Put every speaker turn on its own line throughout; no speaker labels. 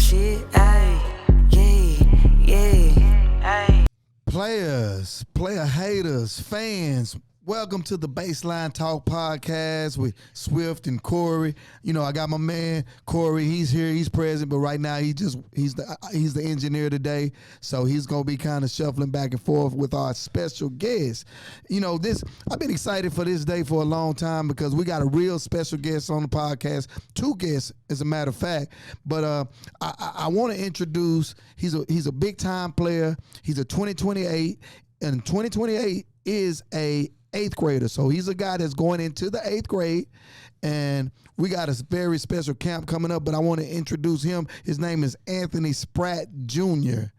shit, ayy, yeah, ayy.
Players, player haters, fans, welcome to the Baseline Talk podcast with Swift and Corey. You know, I got my man Corey. He's here, he's present, but right now he's the engineer today, so he's gonna be kind of shuffling back and forth with our special guest. You know, I've been excited for this day for a long time because we got a real special guest on the podcast. Two guests, as a matter of fact. But I want to introduce. He's a big time player. He's a 2028, and 2028 is a 8th grader. So he's a guy that's going into the 8th grade, and we got a very special camp coming up, but I want to introduce him. His name is Anthony Spratt Jr.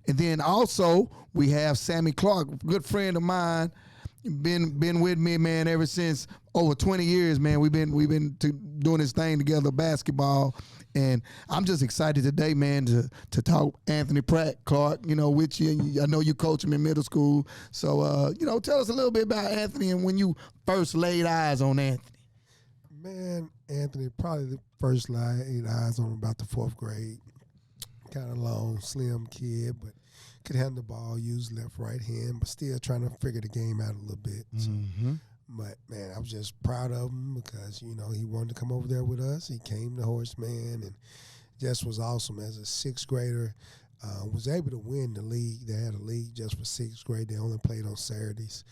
And then also we have Sammy Clark, good friend of mine, been with me, man, ever since over 20 years, man. We've been doing this thing together, basketball. And I'm just excited today, man, to talk Anthony Clark, you know, with you. I know you coach him in middle school. So, you know, tell us a little bit about Anthony and when you first laid eyes on Anthony.
Man, Anthony, probably the first laid eyes on him about the 4th grade. Kind of long, slim kid, but could handle the ball, use left, right hand, but still trying to figure the game out a little bit.
Mm-hmm.
But, man, I was just proud of him because, you know, he wanted to come over there with us. He came to Horseman and just was awesome as a 6th grader. Was able to win the league. They had a league just for 6th grade. They only played on Saturdays.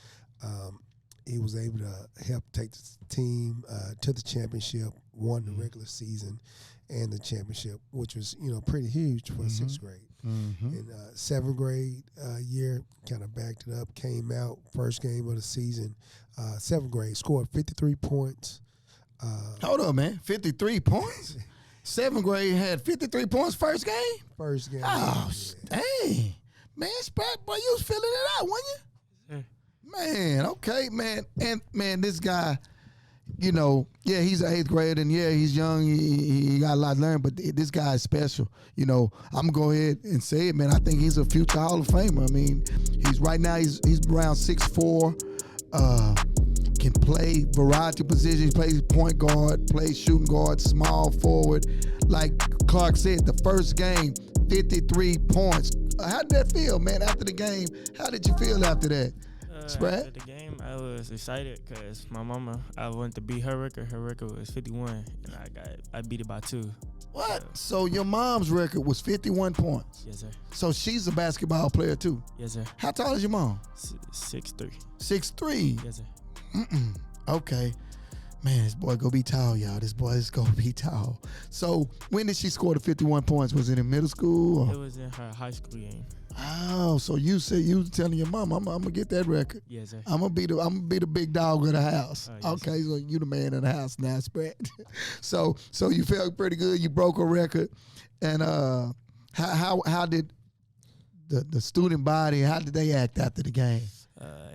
He was able to help take the team to the championship, won the regular season and the championship, which was, you know, pretty huge for 6th grade.
Mm-hmm.
In 7th grade year, kind of backed it up, came out, first game of the season, 7th grade, scored 53 points.
Hold on, man, 53 points? 7th grade had 53 points first game?
First game.
Oh,
yeah.
dang. Man, Spratt, boy, you was filling it out, wasn't you? Man, okay, man. And, man, this guy, you know, yeah, he's an 8th grader, and, yeah, he's young. He got a lot to learn, but this guy is special. You know, I'm going to go ahead and say it, man. I think he's a future Hall of Famer. I mean, he's around 6'4", can play variety positions. He plays point guard, plays shooting guard, small forward. Like Clark said, the first game, 53 points. How did that feel, man, after the game? How did you feel after that? Spratt?
After the game, I was excited because my mama, I wanted to beat her record. Her record was 51, and I beat it by 2.
What? So your mom's record was 51 points?
Yes, sir.
So she's a basketball player too?
Yes, sir.
How tall is your mom?
6'3".
6'3"?
Yes, sir.
Okay. Man, this boy gonna be tall, y'all. This boy is gonna be tall. So when did she score the 51 points? Was it in middle school? Or?
It was in her high school game.
Oh, so you said you was telling your mom, I'm gonna get that record.
Yes, sir.
I'm gonna be the big dog of the house.
Yes,
okay, so you the man of the house now, Spratt. so you felt pretty good. You broke a record, and how did the student body? How did they act after the game?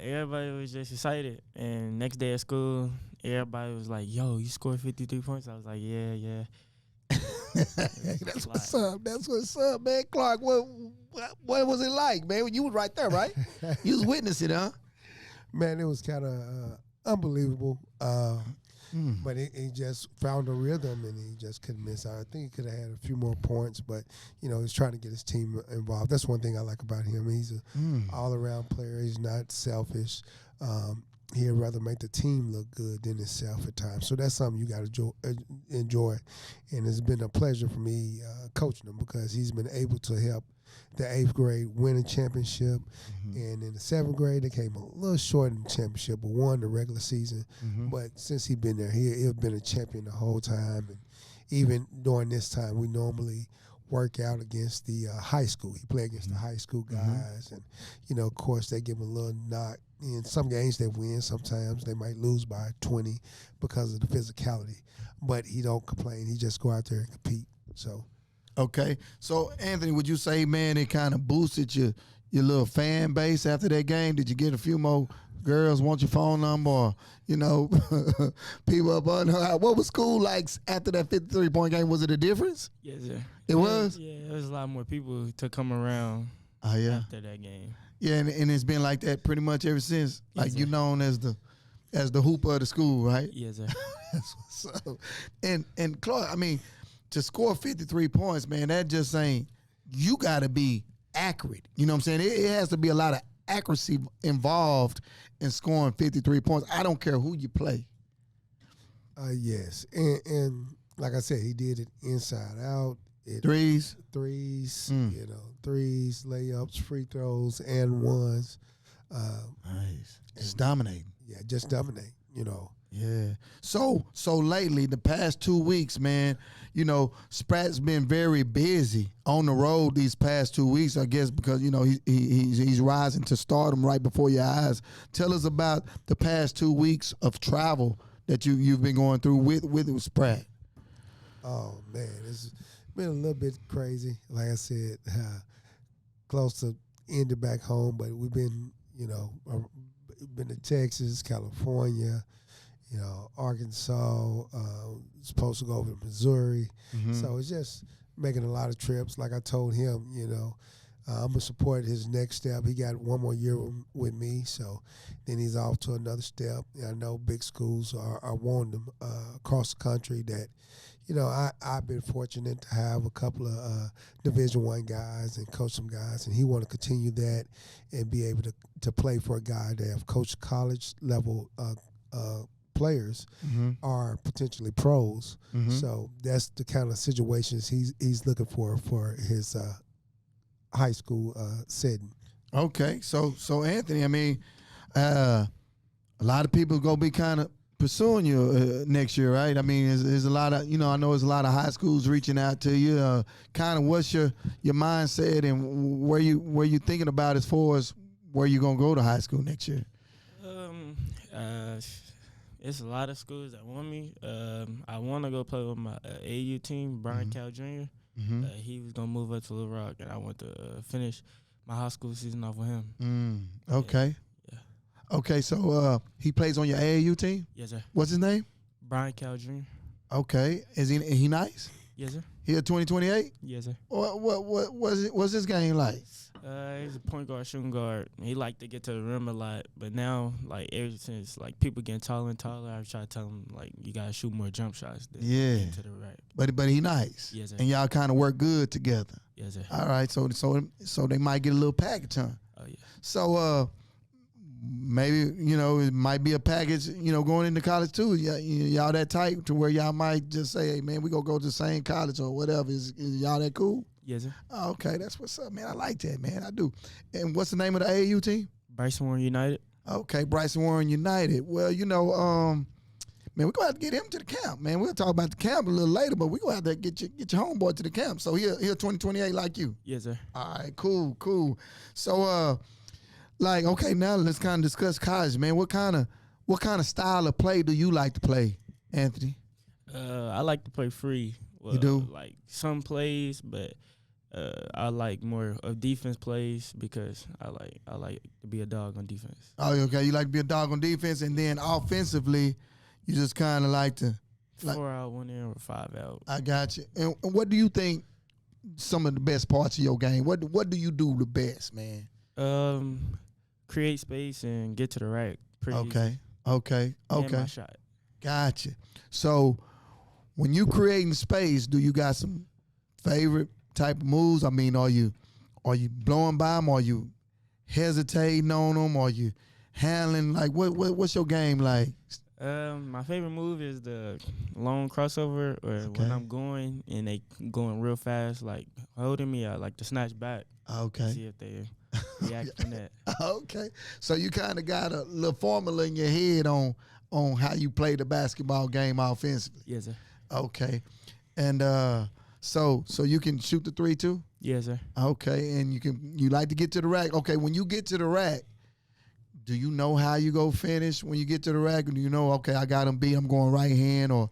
Everybody was just excited, and next day at school, everybody was like, "Yo, you scored 53 points." I was like, "Yeah."
That's what's up. That's what's up, man. Clark, what was it like, man? You was right there, right? You was witnessing it, huh?
Man, it was kind of unbelievable. But he just found a rhythm, and he just couldn't miss out. I think he could have had a few more points, but, you know, he's trying to get his team involved. That's one thing I like about him. He's an all-around player. He's not selfish. He'd rather make the team look good than himself at times. So that's something you got to enjoy. And it's been a pleasure for me coaching him because he's been able to help the 8th grade win a championship. And in the 7th grade, they came a little short in the championship, but won the regular season. But since he's been there, he's been a champion the whole time. And even during this time, we normally work out against the high school. He played against the high school guys. And, you know, of course, they give him a little knock. In some games they win. Sometimes they might lose by 20 because of the physicality. But he don't complain. He just go out there and compete. So.
Okay. So, Anthony, would you say, man, it kind of boosted your little fan base after that game? Did you get a few more girls want your phone number or, you know, people up on her? What was school like after that 53-point game? Was it a difference?
Yes, sir.
It was?
Yeah, there was a lot more people to come around after that game.
Yeah, and it's been like that pretty much ever since.
Yes,
like
sir.
you known as the hooper of the school, right?
Yes, sir.
That's what's up. And Clark, I mean, to score 53 points, man, that just ain't. You got to be accurate. You know what I'm saying? It has to be a lot of accuracy involved in scoring 53 points. I don't care who you play.
Yes, and like I said, he did it inside out.
Threes,
threes, threes, layups, free throws, and ones.
Nice. Just dominating.
Yeah, just dominate.
Yeah. So lately, the past 2 weeks, man, Spratt's been very busy on the road these past 2 weeks, I guess, because, he's rising to stardom right before your eyes. Tell us about the past 2 weeks of travel that you've been going through with Spratt.
Oh, man, it's been a little bit crazy. Like I said, close to ending back home, but we've been, been to Texas, California, Arkansas, supposed to go over to Missouri.
Mm-hmm.
So it's just making a lot of trips. Like I told him, I'm going to support his next step. He got one more year with me, so then he's off to another step. I know big schools are wanting him across the country that, I've been fortunate to have a couple of Division I guys and coach some guys, and he want to continue that and be able to play for a guy that have coached college level players are potentially pros.
Mm-hmm.
So that's the kind of situations he's looking for his high school setting.
Okay, so Anthony, I mean, a lot of people gonna be kind of pursuing you next year, right? I mean, there's a lot of, I know there's a lot of high schools reaching out to you. Kind of what's your mindset and where you thinking about as far as where you gonna go to high school next year?
It's a lot of schools that want me. I want to go play with my AU team, Brian Cal Jr.
Mm-hmm.
He was gonna move up to Little Rock, and I want to finish my high school season off with him.
Okay.
Yeah.
Okay, so he plays on your AAU team?
Yes, sir.
What's his name?
Brian Cal Jr.
Okay. Is he nice?
Yes, sir.
He a 2028?
Yes, sir.
What's his game like?
He's a point guard, shooting guard. He like to get to the rim a lot, but now, like, ever since people getting taller and taller, I try to tell him you gotta shoot more jump shots. Than get to the rack.
But he nice.
Yes, sir.
And y'all kind of work good together.
Yes, sir.
All right, so they might get a little package, huh?
Oh yeah.
So maybe it might be a package, going into college too. Y'all that type to where y'all might just say, hey man, we gonna go to the same college or whatever. Is y'all that cool?
Yes, sir.
Oh, okay, that's what's up, man. I like that, man. I do. And what's the name of the AAU team?
Bryson Warren United.
Okay, Bryson Warren United. Well, man, we're gonna have to get him to the camp, man. We'll talk about the camp a little later, but we're gonna have to get your homeboy to the camp. So he'll 2028 like you.
Yes, sir.
All right, cool. So okay, now let's kind of discuss college, man. What kind of style of play do you like to play, Anthony?
I like to play free. Well,
you do?
Like some plays, but I like more of defense plays because I like to be a dog on defense.
Oh, okay. You like to be a dog on defense, and then offensively, you just kind of like to
4 out, 1 in, or 5 out.
I got you. And what do you think some of the best parts of your game? What do you do the best, man?
Create space and get to the rack.
Okay.
And my shot.
Gotcha. So when you creating space, do you got some favorite type of moves? I mean, are you blowing by them? Are you hesitating on them? Are you handling what's your game like?
My favorite move is the long crossover, or when I'm going and they going real fast, like holding me. I like to snatch back.
Okay.
See if they react from that.
Okay. So you kind of got a little formula in your head on how you play the basketball game offensively.
Yes, sir.
Okay. And so you can shoot the three too?
Yes, sir.
Okay. And you like to get to the rack. Okay, when you get to the rack, do you know how you go finish when you get to the rack? Or do you know, okay, I got him beat, I'm going right hand? Or,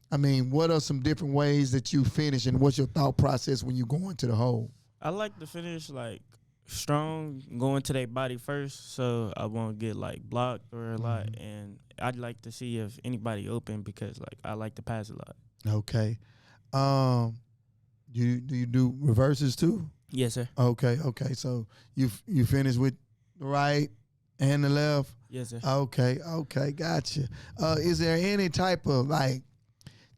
I mean, what are some different ways that you finish, and what's your thought process when you go into the hole?
I like to finish strong, going to their body first, so I won't get blocked or a lot. And I'd like to see if anybody open because I like to pass a lot.
Okay. Do you do reverses too?
Yes, sir.
Okay. So you finish with the right and the left?
Yes, sir.
Okay, gotcha. Is there any type of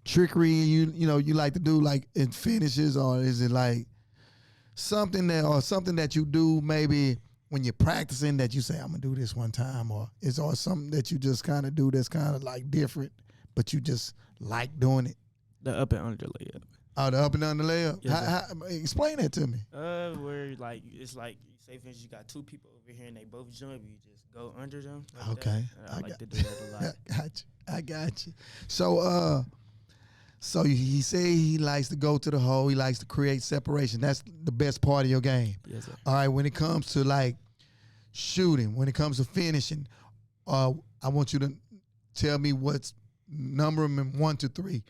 trickery you like to do like in finishes, or is it like something that you do maybe when you're practicing that you say I'm gonna do this one time, or something that you just kind of do that's kind of like different, but you just like doing it?
The up and under layup.
Oh, the up and under layup.
Yes,
Explain that to me.
Where like it's like say for instance you got two people over here and they both jump, you just go under them. Like
Okay,
I like to do that a lot.
I got you. So he say he likes to go to the hole. He likes to create separation. That's the best part of your game.
Yes, sir.
All right. When it comes to like shooting, when it comes to finishing, I want you to tell me what's number them in 1 to 3.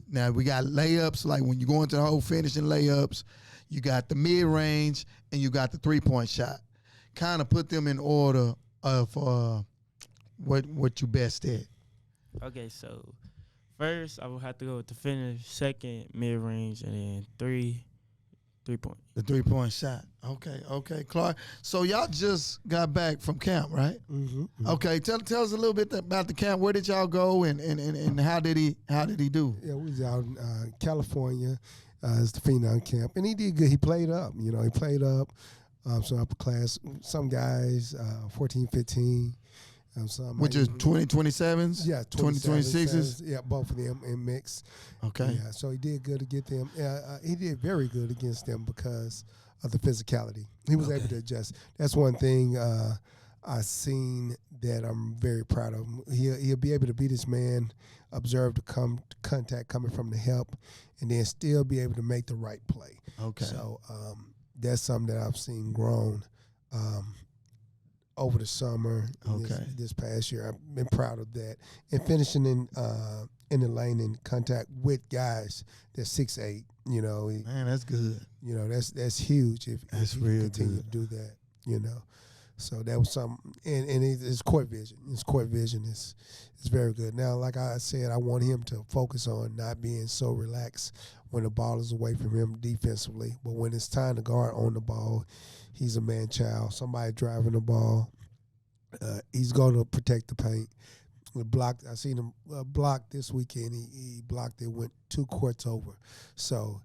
Now we got layups. Like when you go into the hole, finishing layups, you got the mid range and you got the 3-point shot. Kind of put them in order of what you best at.
Okay, so first I would have to go with the finish, second mid range, and then 3-point.
The 3-point shot. Okay, Clark. So y'all just got back from camp, right?
Mm-hmm.
Okay, tell us a little bit about the camp. Where did y'all go, and how did he do?
Yeah, we was out in California. It's the Phenom camp, and he did good. He played up. He played up. Some upper class. Some guys, 14, 15.
Which is 2027s?
Yeah,
2026s?
Yeah, both of them in mix.
Okay.
Yeah, so he did good to get them. He did very good against them because of the physicality. He was able to adjust. That's one thing I've seen that I'm very proud of him. He'll be able to beat his man, observe the contact coming from the help, and then still be able to make the right play.
Okay.
So that's something that I've seen grown over the summer. This past year, I've been proud of that. And finishing in the lane in contact with guys that's 6'8".
Man, that's good.
That's huge. If he
real
continue
good.
to do that, So that was something, and his court vision. His court vision is very good. Now, like I said, I want him to focus on not being so relaxed when the ball is away from him defensively. But when it's time to guard on the ball, he's a man child. Somebody driving the ball, he's going to protect the paint. I seen him block this weekend. He blocked it, went 2 courts over. So,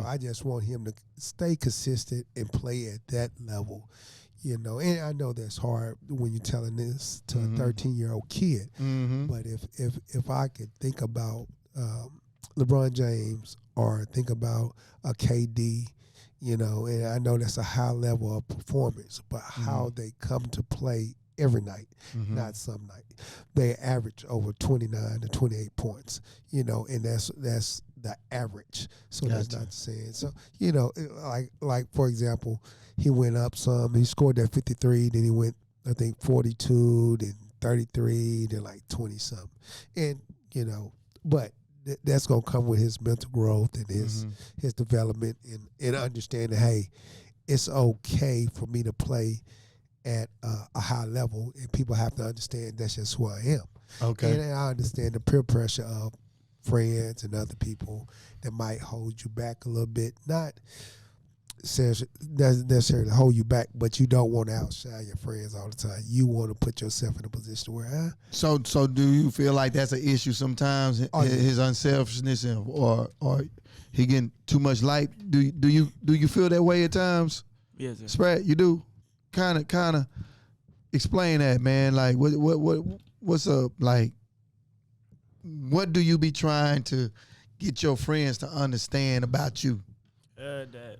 I just want him to stay consistent and play at that level. And I know that's hard when you're telling this to a 13-year-old kid.
Mm-hmm.
But if I could think about LeBron James or think about a KD, and I know that's a high level of performance, but how they come to play every night, not some night. They average over 29 to 28 points, and that's the average. So that's not saying. So, like for example, he went up some, he scored that 53, then he went, I think, 42, then 33, then like 20-something. And, but that's going to come with his mental growth and his development and understanding, hey, it's okay for me to play at a high level, and people have to understand that's just who I am.
Okay.
And I understand the peer pressure of friends and other people that might hold you back a little bit. Not necessarily hold you back, but you don't want to outshine your friends all the time. You want to put yourself in a position where,
So do you feel like that's an issue sometimes? His unselfishness, or he getting too much light? Do you feel that way at times?
Yes, sir.
Spratt, you do. Kind of explain that, man. Like what's up? Like, what do you be trying to get your friends to understand about you?
That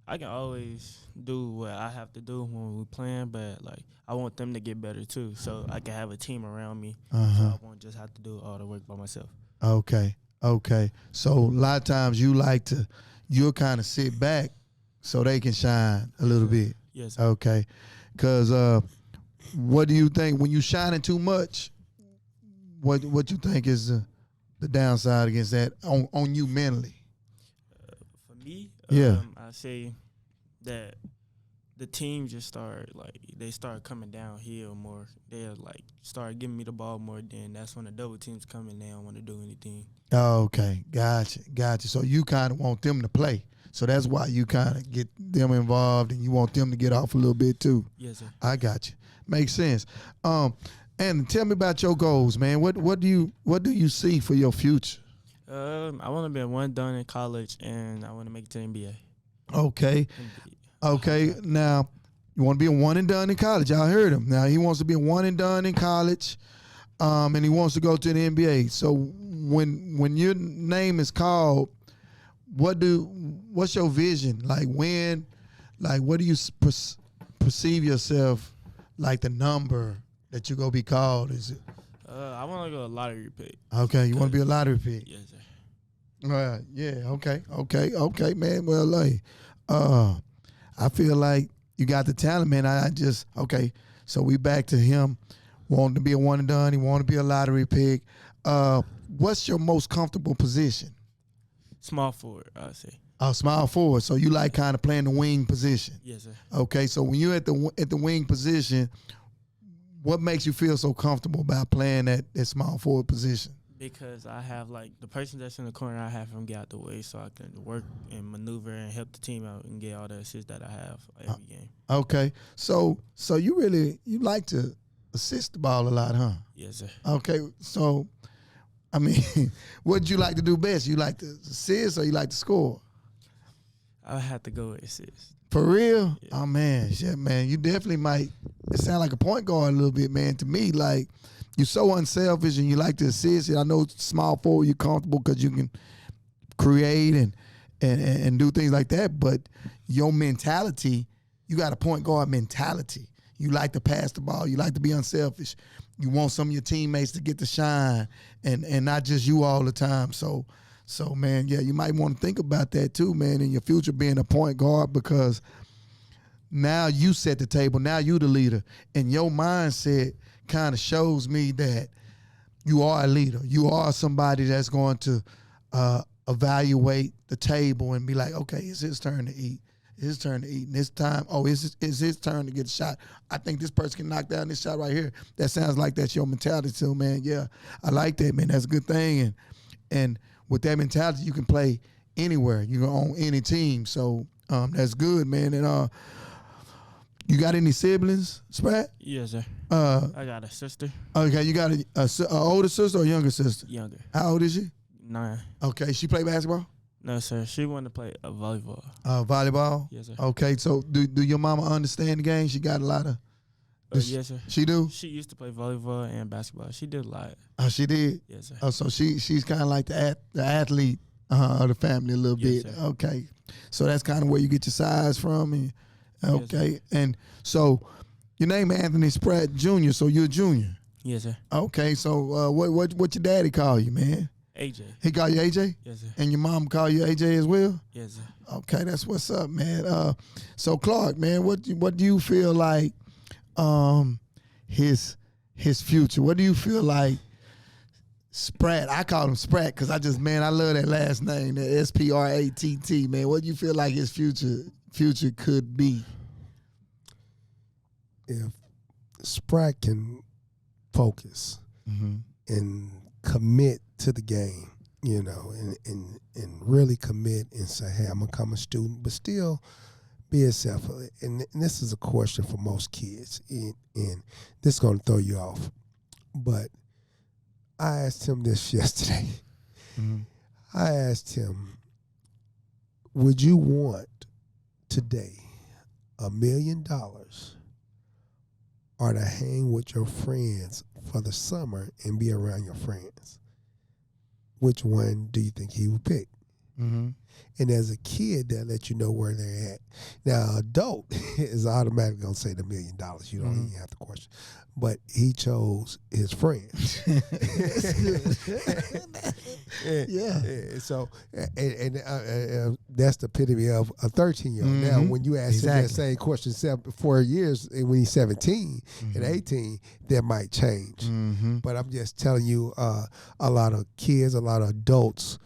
I can always do what I have to do when we're playing, but like I want them to get better too, so I can have a team around me. So I won't just have to do all the work by myself. Okay.
So a lot of times you'll kind of sit back so they can shine a little bit.
Yes, sir.
Okay. Because what do you think when you shining too much? What you think is the downside against that on you mentally?
For me,
I
say that the team just start coming downhill more. They'll like start giving me the ball more. Then that's when the double teams come and they don't want to do anything.
Okay, gotcha. So you kind of want them to play. So that's why you kind of get them involved and you want them to get off a little bit too.
Yes, sir.
I got you. Makes sense. And tell me about your goals, man. What do you see for your future?
I want to be one done in college, and I want to make it to NBA.
Okay. Okay. Now, you want to be a one and done in college. I heard him. Now, he wants to be a one and done in college, and he wants to go to the NBA. So when your name is called, what's your vision? Like what do you perceive yourself, like the number that you're going to be called? Is it?
I want to go a lottery pick.
Okay. You want to be a lottery pick?
Yes, sir.
Yeah. Okay, man. Well, like, I feel like you got the talent, man. So we back to him wanting to be a one and done. He want to be a lottery pick. What's your most comfortable position?
Small forward, I'd say.
Small forward. So you like kind of playing the wing position.
Yes, sir.
Okay. So when you're at the wing position, what makes you feel so comfortable about playing that small forward position?
Because I have, like, the person that's in the corner, I have him get out the way so I can work and maneuver and help the team out and get all the assists that I have every game.
Okay. So you like to assist the ball a lot, huh?
Yes, sir.
Okay. So, I mean, what do you like to do best? You like to assist or you like to score?
I have to go with assist.
For real?
Yeah.
Oh, man. Shit, man. You definitely might. It sound like a point guard a little bit, man, to me. Like, you're so unselfish and you like to assist. And I know small forward, you're comfortable because you can create and do things like that. But your mentality, you got a point guard mentality. You like to pass the ball. You like to be unselfish. You want some of your teammates to get to shine and not just you all the time. So, man, yeah, you might want to think about that too, man, in your future being a point guard, because now you set the table. Now you the leader. And your mindset kind of shows me that you are a leader. You are somebody that's going to evaluate the table and be like, okay, it's his turn to eat. It's his turn to eat. And this time, it's his turn to get a shot. I think this person can knock down this shot right here. That sounds like that's your mentality too, man. Yeah, I like that, man. That's a good thing. And with that mentality, you can play anywhere. You can own any team. So that's good, man. And you got any siblings, Spratt?
Yes, sir. I got a sister.
Okay, you got a older sister or a younger sister?
Younger.
How old is she?
9.
Okay, she play basketball?
No, sir. She wanted to play volleyball.
Volleyball?
Yes, sir.
Okay, so do your mama understand the game? She got a lot of...
Yes, sir.
She do?
She used to play volleyball and basketball. She did a lot.
Oh, she did?
Yes, sir.
Oh, so she's kind of like the athlete of the family a little
Yes,
bit.
sir.
Okay. So that's kind of where you get your size from. And, okay.
Yes,
and so your name is Anthony Spratt Jr., so you're a junior.
Yes, sir.
Okay. So what your daddy call you, man?
AJ.
He call you AJ?
Yes, sir.
And your mom call you AJ as well?
Yes, sir.
Okay, that's what's up, man. So Clark, man, what do you feel like his future? What do you feel like Spratt? I call him Spratt because I love that last name, that SPRATT, man. What do you feel like his future could be?
If Spratt can focus and commit to the game, and really commit and say, hey, I'm going to become a student, but still be yourself. And this is a question for most kids, and this is going to throw you off. But I asked him this yesterday. I asked him, would you want today $1 million or to hang with your friends for the summer and be around your friends? Which one do you think he would pick? And as a kid, that let you know where they're at. Now, adult is automatically going to say the $1 million. You don't even have to question. But he chose his friends.
Yeah.
So, that's the epitome of a 13-year-old. Now, when you ask him that same question 4 years, and when he's 17 and 18, that might change. But I'm just telling you, a lot of kids, a lot of adults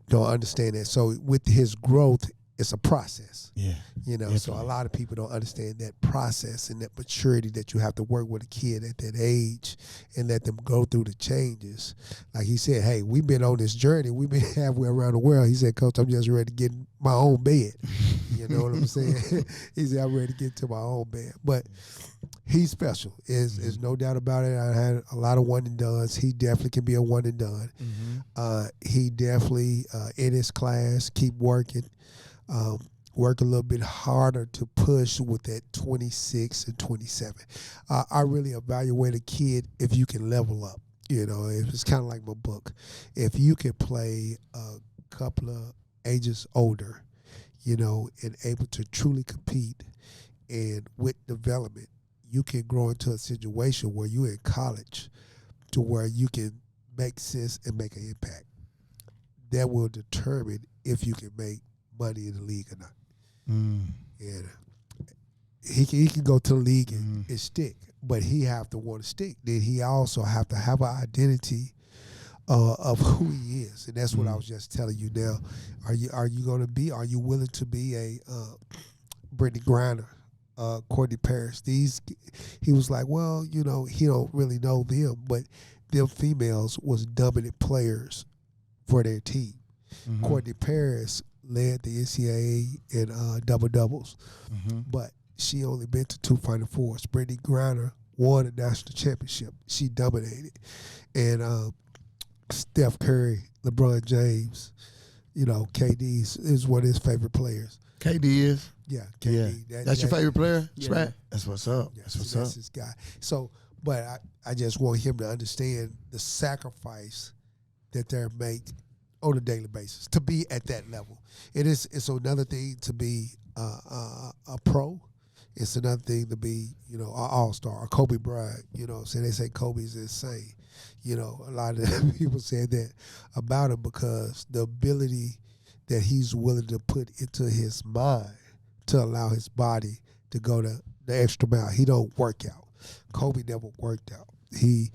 don't understand that. So with his growth, it's a process.
Yeah.
Definitely. So a lot of people don't understand that process and that maturity that you have to work with a kid at that age and let them go through the changes. Like he said, hey, we've been on this journey. We've been halfway around the world. He said, Coach, I'm just ready to get in my own bed. You know what I'm saying? He said, I'm ready to get to my own bed. But He's special. Is no doubt about it. I had a lot of one and dones. He definitely can be a one and done. He definitely in his class keep working. Work a little bit harder to push with that 26 and 27. I really evaluate a kid if you can level up. You know, it's kind of like my book. If you can play a couple of ages older, you know, and able to truly compete, and with development, you can grow into a situation where you're in college to where you can make sense and make an impact. That will determine if you can make money in the league or not. And he can go to the league and stick, but he have to want to stick. Then he also have to have an identity of who he is, and that's what I was just telling you now. Are you willing to be a Brittany Griner, Courtney Parrish? He was like, well, you know, he don't really know them, but them females was dominant players for their team. Courtney Parrish led the NCAA in double-doubles, but she only been to 2 Final Fours. Brittany Griner won a national championship. She dominated. And Steph Curry, LeBron James, you know, KD is one of his favorite players.
KD is?
Yeah, KD.
Yeah. That's your favorite player?
Yeah.
Spratt? That's what's up.
Yeah,
That's what's
that's
up.
his guy. So, but I just want him to understand the sacrifice that they make on a daily basis to be at that level. It's another thing to be a pro. It's another thing to be, you know, an all-star, a Kobe Bryant. You know, so they say Kobe's insane. You know, a lot of people said that about him because the ability that he's willing to put into his mind to allow his body to go the extra mile. He don't work out. Kobe never worked out. He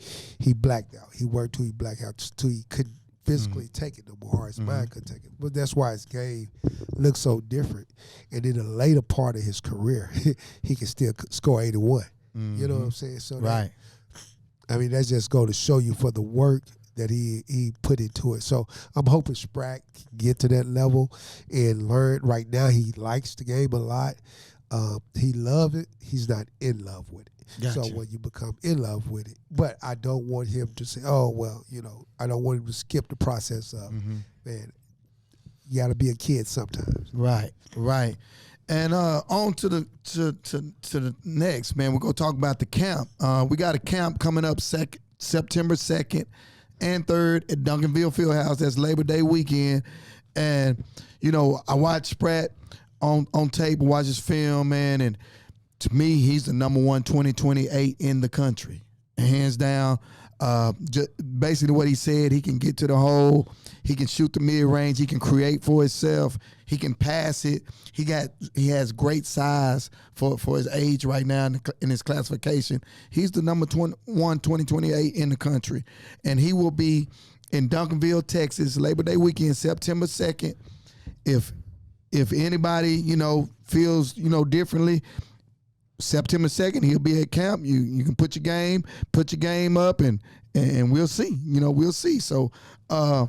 blacked out. He worked till he blacked out, till he couldn't physically take it no more. His mind couldn't take it. But that's why his game looks so different. And in the later part of his career, he can still score 81. You know what I'm saying? So
Right.
That's just go to show you for the work that he put into it. So I'm hoping Spratt can get to that level and learn. Right now, he likes the game a lot. He loves it. He's not in love with it.
Gotcha.
So when you become in love with it, but I don't want him to say, "Oh, well, you know," I don't want him to skip the process of, man, you got to be a kid sometimes.
Right. And on to the next, man. We're gonna talk about the camp. We got a camp coming up September 2nd and 3rd at Duncanville Fieldhouse. That's Labor Day weekend. And you know, I watched Spratt on tape and watch his film, man, and to me, he's the number one 2028 in the country, hands down. Basically what he said, he can get to the hole, he can shoot the mid-range, he can create for himself, he can pass it. He has great size for his age right now in his classification. He's the number 1 2028 in the country, and he will be in Duncanville, Texas, Labor Day weekend, September 2nd. If anybody, you know, feels, you know, differently, September 2nd, he'll be at camp. You can put your game up, and we'll see. You know, we'll see. So I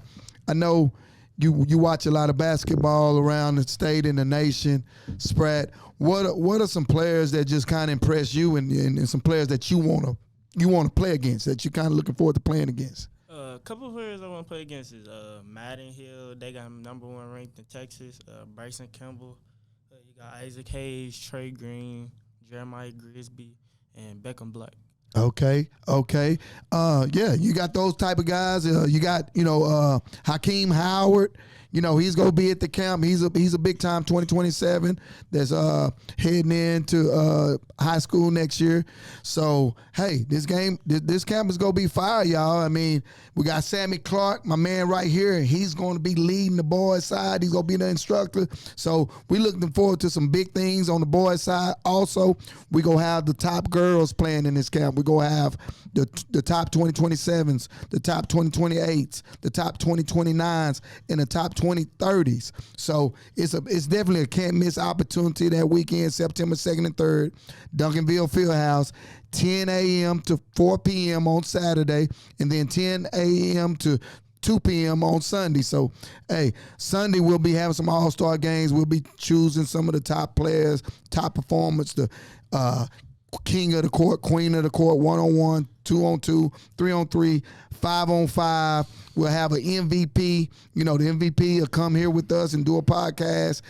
know you watch a lot of basketball around the state and the nation. Spratt, what are some players that just kind of impress you, and some players that you want to play against, that you're kind of looking forward to playing against?
A couple of players I want to play against is Madden Hill. They got him number 1 ranked in Texas. Bryson Campbell. You got Isaac Hayes, Trey Green, Jeremiah Grisby, and Beckham Black.
Okay. Yeah, you got those type of guys. You got, you know, Hakeem Howard. You know, he's gonna be at the camp. He's a big time 2027 that's heading into high school next year. So hey, this camp is gonna be fire, y'all. I mean, we got Sammy Clark, my man right here. He's gonna be leading the boys side. He's gonna be the instructor. So we looking forward to some big things on the boys side. Also, we gonna have the top girls playing in this camp. We gonna have the top 2027s, the top 2028s, the top 2029s, and the top 2030s. So it's definitely a can't miss opportunity that weekend, September 2nd and 3rd, Duncanville Fieldhouse, 10 a.m. to 4 p.m. on Saturday, and then 10 a.m. to 2 p.m. on Sunday. So, hey, Sunday we'll be having some all-star games. We'll be choosing some of the top players, top performers, the king of the court, queen of the court, 1-on-1, 2-on-2, 3-on-3, 5-on-5. We'll have an MVP. You know, the MVP will come here with us and do a podcast,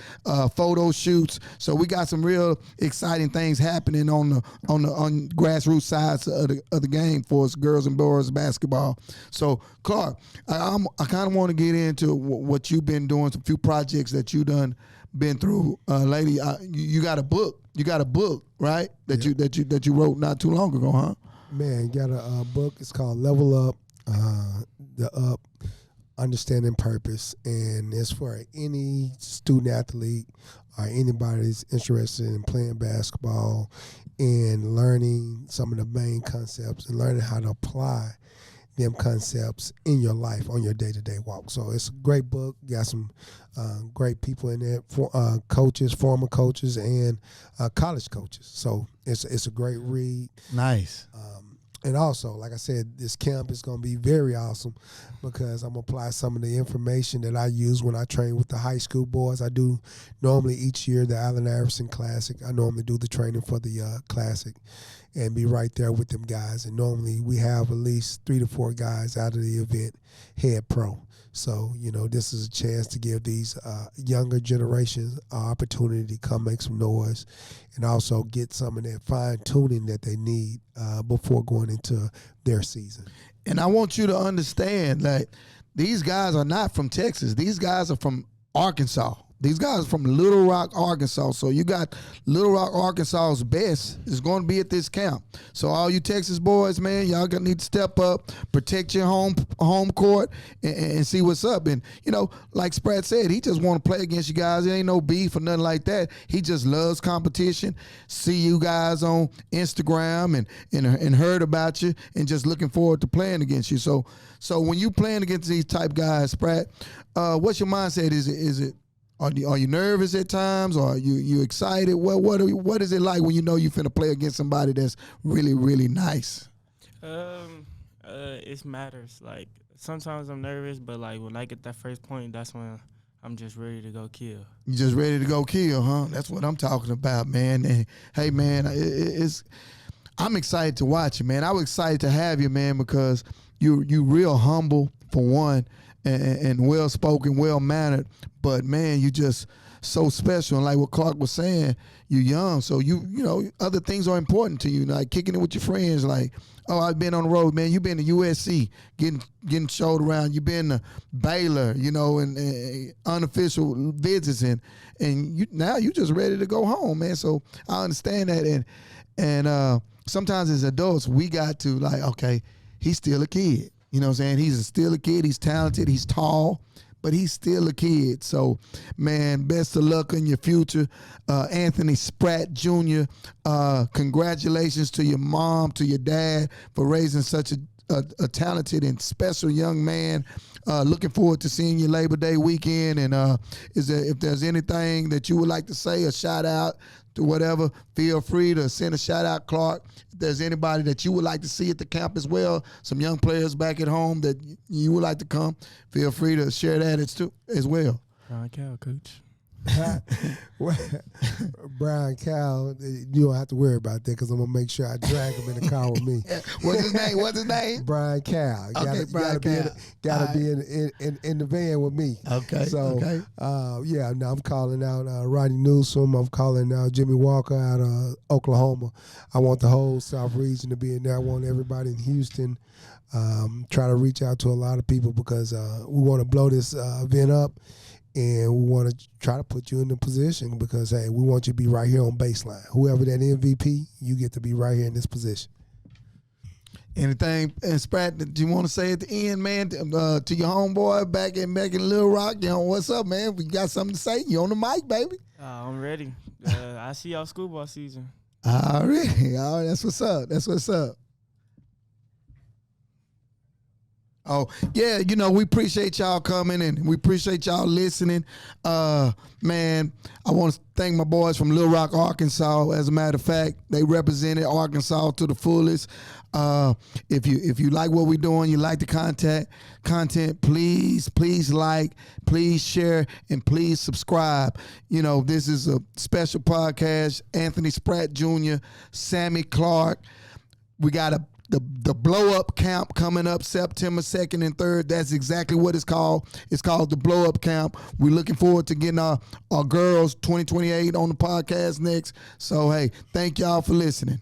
photo shoots. So we got some real exciting things happening on grassroots sides of the game for us, girls and boys basketball. So Clark, I kind of want to get into what you've been doing, some few projects that you done been through, lady. You got a book. You got a book, right? That you wrote not too long ago, huh?
Man, got a book. It's called Level Up, the Up, Understanding Purpose, and it's for any student athlete or anybody that's interested in playing basketball and learning some of the main concepts and learning how to apply them concepts in your life on your day-to-day walk. So it's a great book. Got some great people in there, coaches, former coaches, and college coaches. So it's a great read.
Nice.
And also, like I said, this camp is going to be very awesome because I'm going to apply some of the information that I use when I train with the high school boys. I do normally each year the Allen Iverson Classic. I normally do the training for the Classic and be right there with them guys. And normally we have at least 3 to 4 guys out of the event head pro. So, you know, this is a chance to give these younger generations an opportunity to come make some noise and also get some of that fine-tuning that they need before going into their season.
And I want you to understand that these guys are not from Texas. These guys are from Arkansas. These guys are from Little Rock, Arkansas. So you got Little Rock, Arkansas's best is going to be at this camp. So all you Texas boys, man, y'all gonna need to step up, protect your home court, and see what's up. And you know, like Spratt said, he just want to play against you guys. There ain't no beef or nothing like that. He just loves competition. See you guys on Instagram and heard about you, and just looking forward to playing against you. So when you playing against these type guys, Spratt, what's your mindset? Is it Are you nervous at times, or are you excited? What is it like when you know you finna play against somebody that's really, really nice?
It matters. Like sometimes I'm nervous, but like when I get that first point, that's when I'm just ready to go kill.
You just ready to go kill, huh? That's what I'm talking about, man. And, hey, man, I'm excited to watch you, man. I was excited to have you, man, because you real humble for one. And well-spoken, well-mannered, but, man, you just so special. And like what Clark was saying, you young, so you know, other things are important to you, like kicking it with your friends, like, oh, I've been on the road, man. You've been to USC, getting showed around. You've been to Baylor, you know, and unofficial visits, and now you just ready to go home, man. So I understand that, and sometimes as adults, we got to, like, okay, he's still a kid. You know what I'm saying? He's still a kid. He's talented. He's tall, but he's still a kid. So, man, best of luck in your future. Anthony Spratt Jr., congratulations to your mom, to your dad for raising such a talented and special young man. Looking forward to seeing you Labor Day weekend. And if there's anything that you would like to say, a shout out to whatever, feel free to send a shout out, Clark. If there's anybody that you would like to see at the camp as well, some young players back at home that you would like to come, feel free to share that as well.
Brian Cal, coach.
Brian Cal, you don't have to worry about that because I'm gonna make sure I drag him in the car with me.
What's his name?
Brian Cal.
Okay, Brian Cal.
Gotta be in the van with me.
Okay.
So
okay.
Now I'm calling out Rodney Newsom. I'm calling out Jimmy Walker out of Oklahoma. I want the whole South region to be in there. I want everybody in Houston. Try to reach out to a lot of people because we want to blow this event up. And we want to try to put you in the position because, hey, we want you to be right here on baseline. Whoever that MVP, you get to be right here in this position.
Anything, and Spratt, do you want to say at the end, man, to your homeboy back in Little Rock? You know, what's up, man? We got something to say. You on the mic, baby?
I'm ready. I see y'all schoolball season.
All right. That's what's up. Oh, yeah, we appreciate y'all coming and we appreciate y'all listening. Man, I want to thank my boys from Little Rock, Arkansas. As a matter of fact, they represented Arkansas to the fullest. If you like what we're doing, you like the content, please like, please share, and please subscribe. This is a special podcast. Anthony Spratt Jr., Sammy Clark. We got the blow up camp coming up September 2nd and 3rd. That's exactly what it's called. It's called the blow up camp. We're looking forward to getting our girls 2028 on the podcast next. So, hey, thank y'all for listening.